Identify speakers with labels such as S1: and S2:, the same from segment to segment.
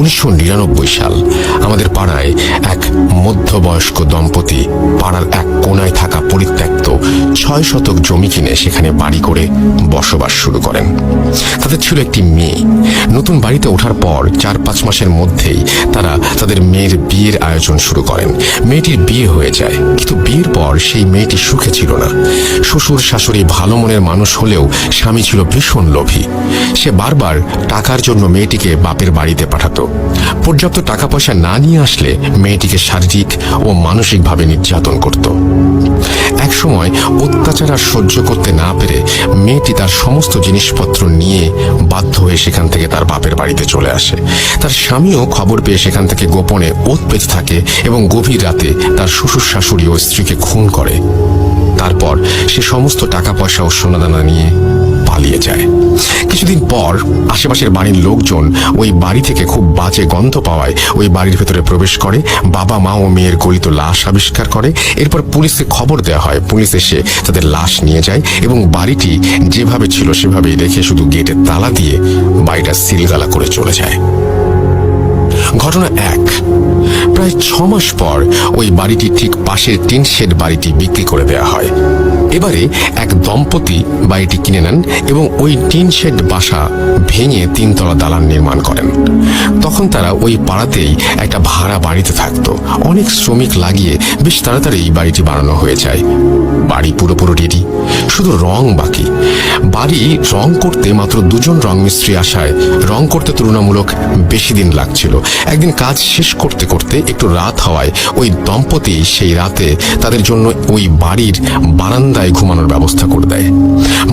S1: 1999 সাল। আমাদের পাড়ায় এক মধ্যবয়স্ক দম্পতি পাড়ার এক কোনায় থাকা পরিত্যক্ত 6 শতক জমি কিনে সেখানে বাড়ি করে বসবাস শুরু করেন। তাদের ছিল একটি মেয়ে। নতুন বাড়িতে ওঠার পর 4-5 মাসের মধ্যেই তারা তাদের মেয়ের বিয়ের আয়োজন শুরু করেন। মেয়েটির বিয়ে হয়ে যায়, কিন্তু বিয়ের পর সেই মেয়েটি সুখে ছিল না। শ্বশুর শাশুড়ি ভালো মনের মানুষ হলেও স্বামী ছিল ভীষণ লোভী। সে বারবার টাকার জন্য মেয়েটিকে বাপের বাড়িতে পাঠাতো। পর্যাপ্ত টাকা পয়সা না নিয়ে আসলে মেয়েটিকে শারীরিক ও মানসিকভাবে নির্যাতন করত। এক সময় অত্যাচার আর সহ্য করতে না পেরে মেয়েটি তার সমস্ত জিনিসপত্র নিয়ে বাধ্য হয়ে সেখান থেকে তার বাপের বাড়িতে চলে আসে। তার স্বামীও খবর পেয়ে সেখান থেকে গোপনে ওৎ পেতে থাকে এবং গভীর রাতে তার শ্বশুর শাশুড়ি ও স্ত্রীকে খুন করে। তারপর সে সমস্ত টাকা পয়সা ও সোনাদানা নিয়ে পালিয়ে যায়। কিছুদিন পর আশেপাশের বাড়ির লোকজন ওই বাড়ি থেকে খুব বাজে গন্ধ পাওয়ায় ওই বাড়ির ভেতরে প্রবেশ করে। বাবা মা ও মেয়ের গলিত লাশ আবিষ্কার করে। এরপর পুলিশে খবর দেওয়া হয়। পুলিশ এসে তাদের লাশ নিয়ে যায় এবং বাড়িটি যেভাবে ছিল সেভাবেই রেখে শুধু গেটে তালা দিয়ে বাড়িটা সিলগালা করে চলে যায়। ঘটনা 1। প্রায় 6 মাস পর ওই বাড়িটি ঠিক পাশের টিন শেড বাড়িটি বিক্রি করে দেওয়া হয়। এবারে এক দম্পতি বাড়িটি কিনে নেন এবং ওই টিন শেড বাসা ভেঙে 3 তলা দালান নির্মাণ করেন। তখন তারা ওই পাড়াতেই একটা ভাড়া বাড়িতে থাকতো। অনেক শ্রমিক লাগিয়ে বেশ তাড়াতাড়ি এই বাড়িটি বানানো হয়ে যায়। বাড়ি পুরোপুরি রেডি, শুধু রং বাকি। বাড়ি রং করতে মাত্র 2 জন রং মিস্ত্রি আসায় রং করতে তুলনামূলক বেশি দিন লাগছিল। একদিন কাজ শেষ করতে করতে একটু রাত হওয়ায় ওই দম্পতি সেই রাতে তাদের জন্য ওই বাড়ির বারান্দায় ঘুমানোর ব্যবস্থা করে দেয়।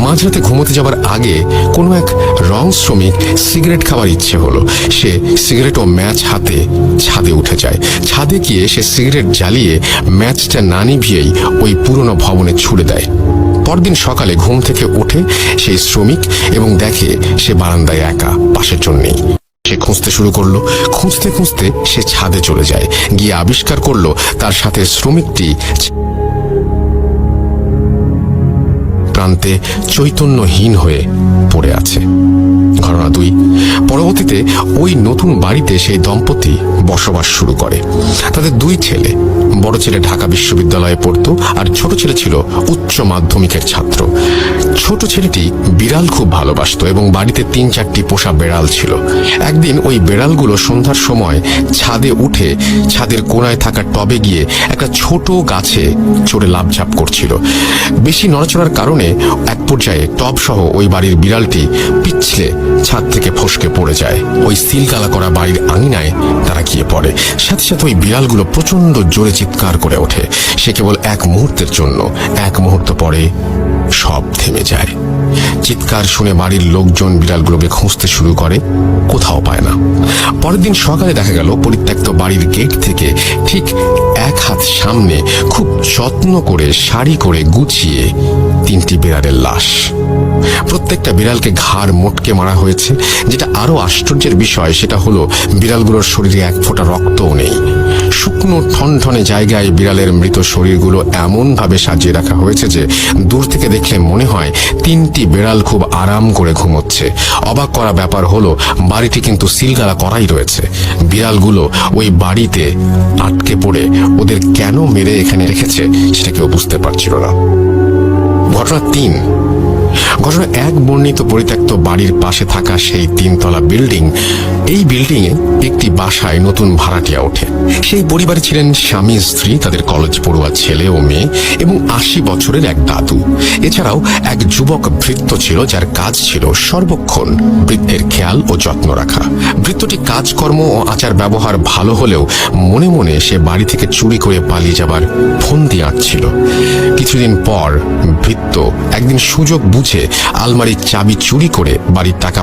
S1: মাঝরাতে ঘুমোতে যাবার আগে কোনো এক রং শ্রমিক সিগারেট খাওয়ার ইচ্ছে হলো। সে সিগারেট ও ম্যাচ হাতে ছাদে উঠে যায়। ছাদে গিয়ে সে সিগারেট জ্বালিয়ে ম্যাচটা না নিভিয়েই ওই পুরনো ভবনে ছুড়ে দেয়। পরদিন সকালে ঘুম থেকে ওঠে সেই শ্রমিক এবং দেখে সে বারান্দায় একা, পাশের জন নেই। সে খুঁজতে শুরু করলো। খুঁজতে খুঁজতে সে ছাদে চলে যায়। গিয়ে আবিষ্কার করলো তার সাথে শ্রমিকটি প্রান্তে চৈতন্যহীন হয়ে পড়ে আছে। ঘটনা 2। পরবর্তীতে ওই নতুন বাড়িতে সেই দম্পতি বসবাস শুরু করে। তাদের 2 ছেলে। বড় ছেলে ঢাকা বিশ্ববিদ্যালয়ে পড়তো আর ছোট ছেলে ছিল উচ্চ মাধ্যমিকের ছাত্র। ছোট ছেলেটি বিড়াল খুব ভালোবাসতো এবং বাড়িতে 3-4টি পোষা বেড়াল ছিল। একদিন ওই বেড়ালগুলো সন্ধ্যার সময় ছাদে উঠে ছাদের কোনায় থাকা টবে গিয়ে একটা ছোট গাছে চড়ে লাফঝাপ করছিল। বেশি নড়াচড়ার কারণে এক পর্যায়ে টব সহ ওই বাড়ির বিড়ালটি পিছলে ছাদ থেকে ফসকে পড়ে যায়। ওই সিলগালা করা বাড়ির আঙিনায় তারা গিয়ে পড়ে। সাথে সাথে ওই বিড়ালগুলো প্রচন্ড জোরে চিৎকার করে ওঠে। সে কেবল এক মুহূর্তের জন্য। এক মুহূর্ত পরে সব থেমে যায়। চিৎকার শুনে বাড়ির লোকজন বিড়ালগুলোকে খুঁজতে শুরু করে, কোথাও পায় না। পরের দিন সকালে দেখা গেল পরিত্যক্ত বাড়ির গেট থেকে ঠিক 1 হাত সামনে খুব যত্ন করে সারি করে গুছিয়ে 3টি বিড়ালের লাশ। প্রত্যেকটা বিড়ালকে ঘাড় মোটকে মারা হয়েছে। যেটা আরো আশ্চর্যের বিষয় সেটা হলো বিড়ালগুলোর শরীরে 1 ফোঁটা রক্তও নেই। শুকনো ঠনঠনে জায়গায় বিড়ালের মৃত শরীরগুলো এমন ভাবে সাজিয়ে রাখা হয়েছে যে দূর থেকে দেখলে মনে হয় 3টি বিড়াল খুব আরাম করে ঘুমোচ্ছে। অবাক করা ব্যাপার হলো বাড়িটি কিন্তু সিলগালা করাই রয়েছে। বিড়ালগুলো ওই বাড়িতে আটকে পড়ে ওদের কেন মেরে এখানে রেখেছে সেটা কেউ বুঝতে পারছিল না। ঘটনা 3। ঘটনা 1 বর্ণিত পরিত্যক্ত বাড়ির পাশে থাকা সেই 3 তলা বিল্ডিং। এই বিল্ডিং এ একটি বাসায় নতুন ভাড়াটিয়া ওঠে। সেই পরিবারে ছিলেন স্বামী স্ত্রী, তাদের কলেজ পড়ুয়া ছেলে ও মেয়ে এবং 80 বছরের এক দাদু। এছাড়াও এক যুবক ভৃত্য ছিল যার কাজ ছিল সর্বক্ষণ বৃদ্ধের খেয়াল ও যত্ন রাখা। ভৃত্যটি কাজকর্ম ও আচার ব্যবহার ভালো হলেও মনে মনে সে বাড়ি থেকে চুরি করে পালিয়ে যাবার ফন্দি আঁটছিল। কিছুদিন পর ভৃত্য একদিন সুযোগ বুঝে আলমারির চাবি চুরি করে বাড়ির টাকা